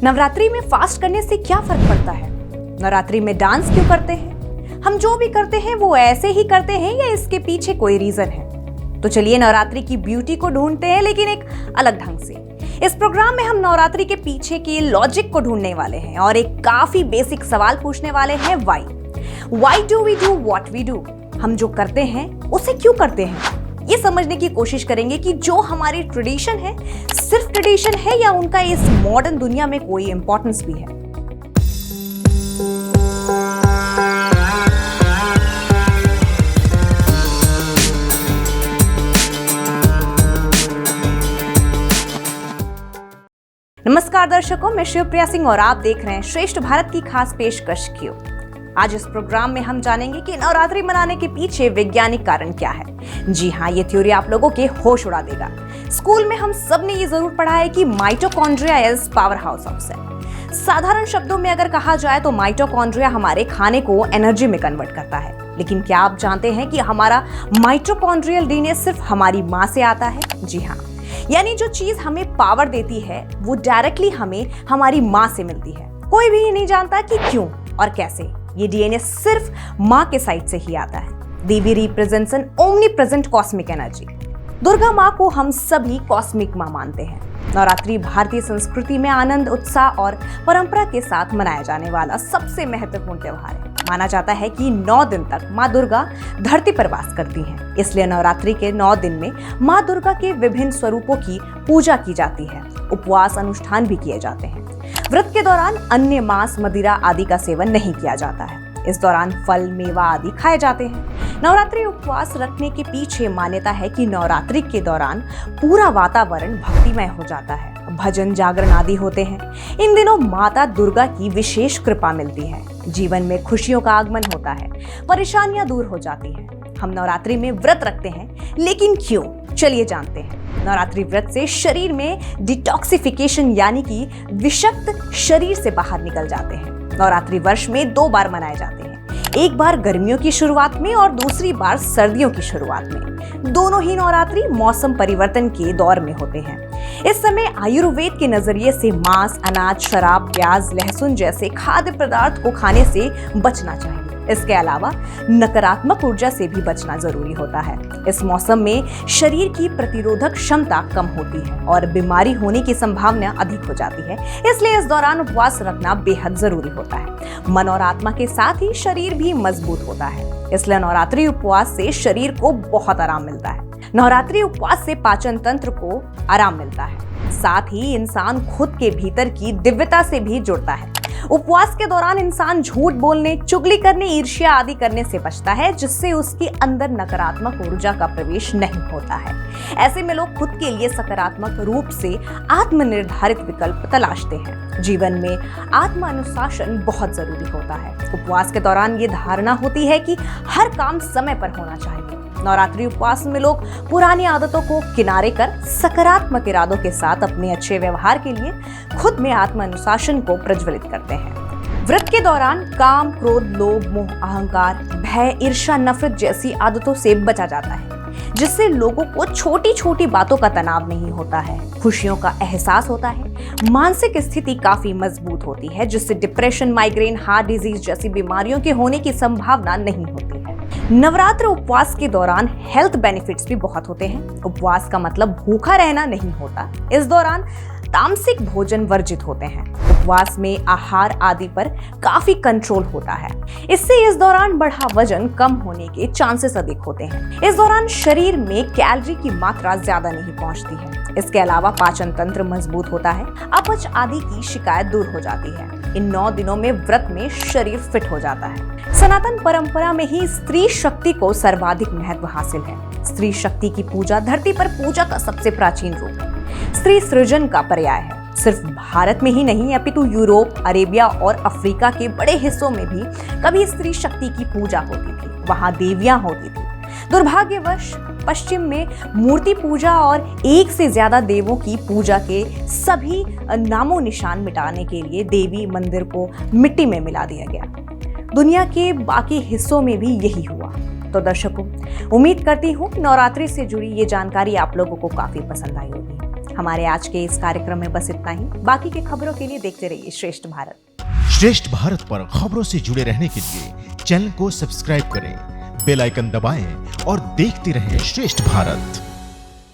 नवरात्रि में फास्ट करने से क्या फर्क पड़ता है? नवरात्रि में डांस क्यों करते हैं? हम जो भी करते हैं वो ऐसे ही करते हैं या इसके पीछे कोई रीजन है? तो चलिए नवरात्रि की ब्यूटी को ढूंढते हैं, लेकिन एक अलग ढंग से। इस प्रोग्राम में हम नवरात्रि के पीछे के लॉजिक को ढूंढने वाले हैं और एक काफी बेसिक सवाल पूछने वाले हैं, why do we do what we do? हम जो करते हैं उसे क्यों करते हैं? ये समझने की कोशिश करेंगे कि जो हमारी ट्रेडिशन है सिर्फ ट्रेडिशन है या उनका इस मॉडर्न दुनिया में कोई इंपॉर्टेंस भी है। नमस्कार दर्शकों, मैं शिवप्रिया सिंह और आप देख रहे हैं श्रेष्ठ भारत की खास पेशकश क्यों। आज इस प्रोग्राम में हम जानेंगे कि नवरात्रि मनाने के पीछे वैज्ञानिक कारण क्या है। जी हाँ, ये थ्योरी आप लोगों के होश उड़ा देगा। स्कूल में हम सब ने ये जरूर पढ़ा है कि mitochondria is power house of cell. साधारण शब्दों में अगर कहा जाए तो माइटोकॉन्ड्रिया हमारे खाने को एनर्जी में कन्वर्ट करता है। लेकिन क्या आप जानते हैं कि हमारा माइटोकॉन्ड्रियल डीएनए सिर्फ हमारी माँ से आता है? जी हाँ, यानी जो चीज हमें पावर देती है वो डायरेक्टली हमें हमारी माँ से मिलती है। कोई भी ये नहीं जानता कि क्यों और कैसे। ये डीएनए सिर्फ माँ के साइड से ही आता है। Devi represents an omnipresent cosmic energy. Durga माँ को हम सभी कॉस्मिक माँ मानते हैं। नवरात्रि भारतीय संस्कृति में आनंद, उत्साह और परंपरा के साथ मनाया जाने वाला सबसे महत्वपूर्ण त्योहार है। माना जाता है कि 9 दिन तक माँ दुर्गा धरती पर वास करती हैं। इसलिए नवरात्रि के 9 दिन में माँ दुर्गा के विभिन्न स्वरूपों की पूजा की जाती है। उपवास अनुष्ठान भी किए जाते हैं। व्रत के दौरान अन्य मांस, मदिरा आदि का सेवन नहीं किया जाता है। इस दौरान फल, मेवा आदि खाए जाते हैं। नवरात्रि उपवास रखने के पीछे मान्यता है कि नवरात्रि के दौरान पूरा वातावरण भक्तिमय हो जाता है। भजन, जागरण आदि होते हैं। इन दिनों माता दुर्गा की विशेष कृपा मिलती है। जीवन में खुशियों का आगमन होता है, परेशानियां दूर हो जाती हैं। हम नवरात्रि में व्रत रखते हैं, लेकिन क्यों? चलिए जानते हैं। नवरात्रि व्रत से शरीर में डिटॉक्सिफिकेशन यानी कि विषाक्त शरीर से बाहर निकल जाते हैं। नवरात्रि वर्ष में 2 बार मनाए जाते हैं। एक बार गर्मियों की शुरुआत में और दूसरी बार सर्दियों की शुरुआत में। दोनों ही नवरात्रि मौसम परिवर्तन के दौर में होते हैं। इस समय आयुर्वेद के नजरिए से मांस, अनाज, शराब, प्याज, लहसुन जैसे खाद्य पदार्थ को खाने से बचना चाहिए। इसके अलावा नकारात्मक ऊर्जा से भी बचना जरूरी होता है। इस मौसम में शरीर की प्रतिरोधक क्षमता कम होती है और बीमारी होने की संभावना अधिक हो जाती है। इसलिए इस दौरान उपवास रखना बेहद जरूरी होता है। मन और आत्मा के साथ ही शरीर भी मजबूत होता है। इसलिए नवरात्रि उपवास से शरीर को बहुत आराम मिलता है। नवरात्रि उपवास से पाचन तंत्र को आराम मिलता है। साथ ही इंसान खुद के भीतर की दिव्यता से भी जुड़ता है। उपवास के दौरान इंसान झूठ बोलने, चुगली करने, ईर्ष्या आदि करने से बचता है, जिससे उसके अंदर नकारात्मक ऊर्जा का प्रवेश नहीं होता है। ऐसे में लोग खुद के लिए सकारात्मक रूप से आत्मनिर्धारित विकल्प तलाशते हैं। जीवन में आत्म अनुशासन बहुत जरूरी होता है। उपवास के दौरान ये धारणा होती है कि हर काम समय पर होना चाहिए। नवरात्रि उपवास में लोग पुरानी आदतों को किनारे कर सकारात्मक इरादों के साथ अपने अच्छे व्यवहार के लिए खुद में आत्म अनुशासन को प्रज्वलित करते हैं। व्रत के दौरान काम, क्रोध, लोभ, मोह, अहंकार, भय, ईर्ष्या, नफरत जैसी आदतों से बचा जाता है, जिससे लोगों को छोटी छोटी बातों का तनाव नहीं होता है। खुशियों का एहसास होता है। मानसिक स्थिति काफी मजबूत होती है, जिससे डिप्रेशन, माइग्रेन, हार्ट डिजीज जैसी बीमारियों के होने की संभावना नहीं होती है। नवरात्र उपवास के दौरान हेल्थ बेनिफिट्स भी बहुत होते हैं। उपवास का मतलब भूखा रहना नहीं होता। इस दौरान तामसिक भोजन वर्जित होते हैं। उपवास में आहार आदि पर काफी कंट्रोल होता है। इससे इस दौरान बढ़ा वजन कम होने के चांसेस अधिक होते हैं। इस दौरान शरीर में कैलोरी की मात्रा ज्यादा नहीं पहुंचती है। इसके अलावा पाचन तंत्र मजबूत होता है। अपच आदि की शिकायत दूर हो जाती है। इन 9 दिनों में व्रत में शरीर फिट हो जाता है। सनातन परंपरा में ही स्त्री शक्ति को सर्वाधिक महत्व हासिल है। स्त्री शक्ति की पूजा धरती पर पूजा का सबसे प्राचीन रूप है। स्त्री सृजन का पर्याय है। सिर्फ भारत में ही नहीं अपितु यूरोप, अरेबिया और अफ्रीका के बड़े हिस्सों में भी कभी स्त्री शक्ति की पूजा होती थी। वहां देवियां होती थी। दुर्भाग्यवश पश्चिम में मूर्ति पूजा और एक से ज्यादा देवों की पूजा के सभी नामों निशान मिटाने के लिए देवी मंदिर को मिट्टी में मिला दिया गया। दुनिया के बाकी हिस्सों में भी यही हुआ। तो दर्शकों, उम्मीद करती हूँ नवरात्रि से जुड़ी ये जानकारी आप लोगों को काफी पसंद आई होगी। हमारे आज के इस कार्यक्रम में बस इतना ही। बाकी के खबरों के लिए देखते रहिए श्रेष्ठ भारत। श्रेष्ठ भारत पर खबरों से जुड़े रहने के लिए चैनल को सब्सक्राइब करें, बेल आइकन दबाएं और देखते रहें श्रेष्ठ भारत।